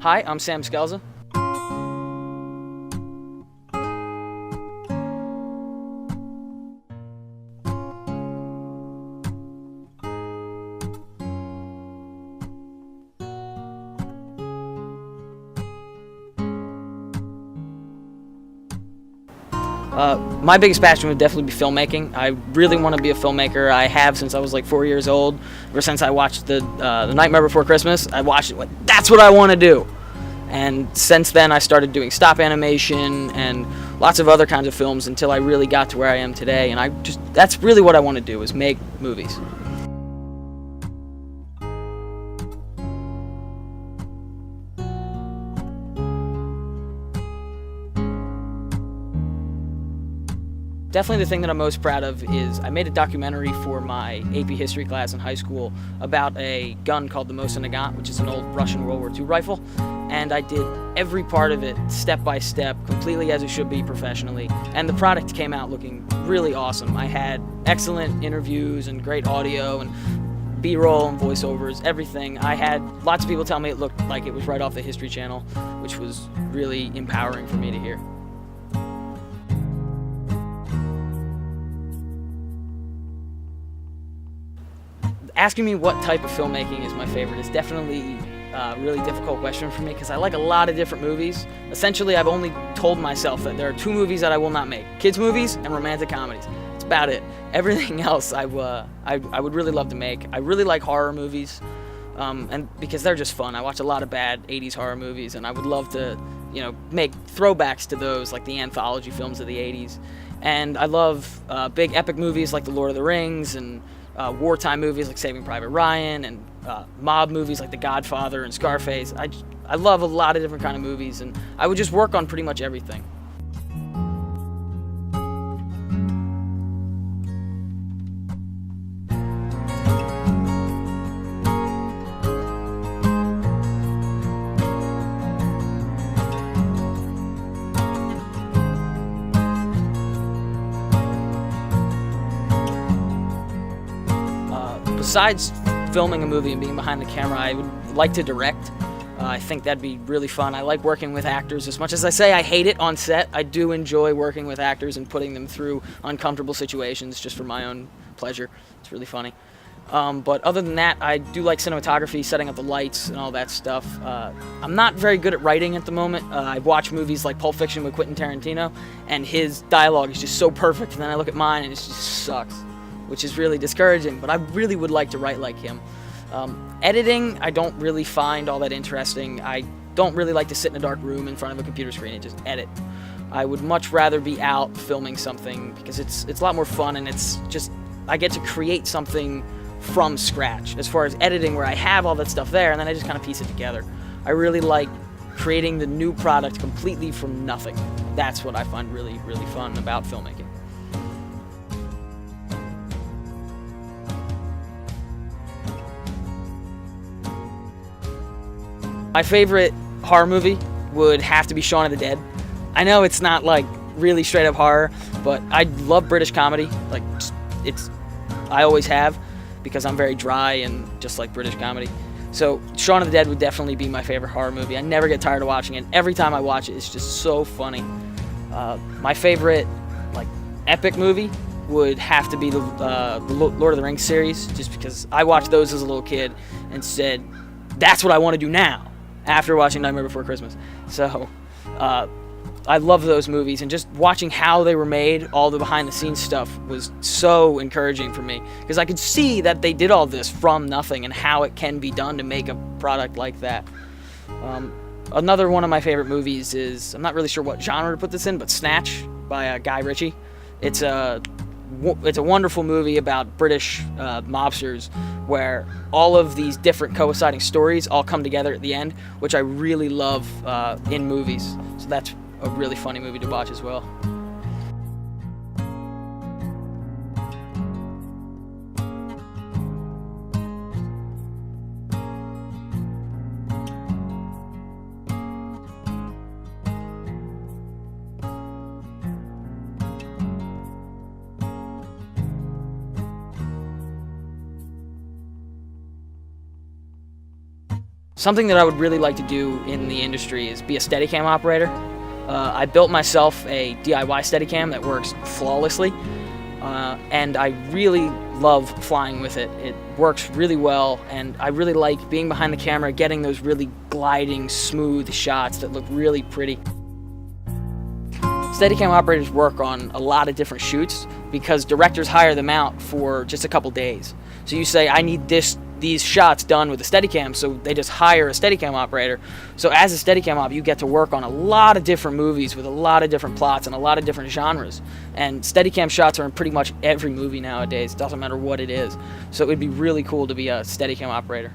Hi, I'm Sam Skelza. My biggest passion would definitely be filmmaking. I really want to be a filmmaker. I have since I was like 4 years old. Ever since I watched the Nightmare Before Christmas, I watched it. Went, that's what I want to do. And since then, I started doing stop animation and lots of other kinds of films until I really got to where I am today. And that's really what I want to do, is make movies. Definitely the thing that I'm most proud of is I made a documentary for my AP history class in high school about a gun called the Mercer, which is an old Russian World War II rifle. And I did every part of it step by step, completely as it should be professionally. And the product came out looking really awesome. I had excellent interviews and great audio and B-roll and voiceovers, everything. I had lots of people tell me it looked like it was right off the History Channel, which was really empowering for me to hear. Asking me what type of filmmaking is my favorite is definitely a really difficult question for me because I like a lot of different movies. Essentially, I've only told myself that there are 2 movies that I will not make: kids movies and romantic comedies. That's about it. Everything else I would really love to make. I really like horror movies, and because they're just fun. I watch a lot of bad 80s horror movies, and I would love to, make throwbacks to those, like the anthology films of the 80s. And I love big epic movies like The Lord of the Rings, and wartime movies like Saving Private Ryan, and mob movies like The Godfather and Scarface. I love a lot of different kind of movies, and I would just work on pretty much everything. Besides filming a movie and being behind the camera, I would like to direct. I think that'd be really fun. I like working with actors. As much as I say I hate it on set, I do enjoy working with actors and putting them through uncomfortable situations just for my own pleasure. It's really funny. But other than that, I do like cinematography, setting up the lights and all that stuff. I'm not very good at writing at the moment. I watch movies like Pulp Fiction with Quentin Tarantino, and his dialogue is just so perfect, and then I look at mine and it just sucks, which is really discouraging, but I really would like to write like him. Editing, I don't really find all that interesting. I don't really like to sit in a dark room in front of a computer screen and just edit. I would much rather be out filming something because it's a lot more fun, and I get to create something from scratch. As far as editing, where I have all that stuff there and then I just kind of piece it together. I really like creating the new product completely from nothing. That's what I find really, really fun about filmmaking. My favorite horror movie would have to be Shaun of the Dead. I know it's not like really straight up horror, but I love British comedy. I always have, because I'm very dry and just like British comedy. So Shaun of the Dead would definitely be my favorite horror movie. I never get tired of watching it. Every time I watch it, it's just so funny. My favorite epic movie would have to be the Lord of the Rings series, just because I watched those as a little kid and said, that's what I want to do now, after watching Nightmare Before Christmas. So I love those movies, and just watching how they were made, all the behind-the-scenes stuff, was so encouraging for me, because I could see that they did all this from nothing and how it can be done to make a product like that. Another one of my favorite movies is, I'm not really sure what genre to put this in, but Snatch by Guy Ritchie. It's a wonderful movie about British mobsters, where all of these different coinciding stories all come together at the end, which I really love in movies. So that's a really funny movie to watch as well. Something that I would really like to do in the industry is be a Steadicam operator. I built myself a DIY Steadicam that works flawlessly, and I really love flying with it. It works really well, and I really like being behind the camera, getting those really gliding, smooth shots that look really pretty. Steadicam operators work on a lot of different shoots because directors hire them out for just a couple days. So you say, I need these shots done with a Steadicam, so they just hire a Steadicam operator. So as a Steadicam op, you get to work on a lot of different movies with a lot of different plots and a lot of different genres. And Steadicam shots are in pretty much every movie nowadays. Doesn't matter what it is. So it would be really cool to be a Steadicam operator.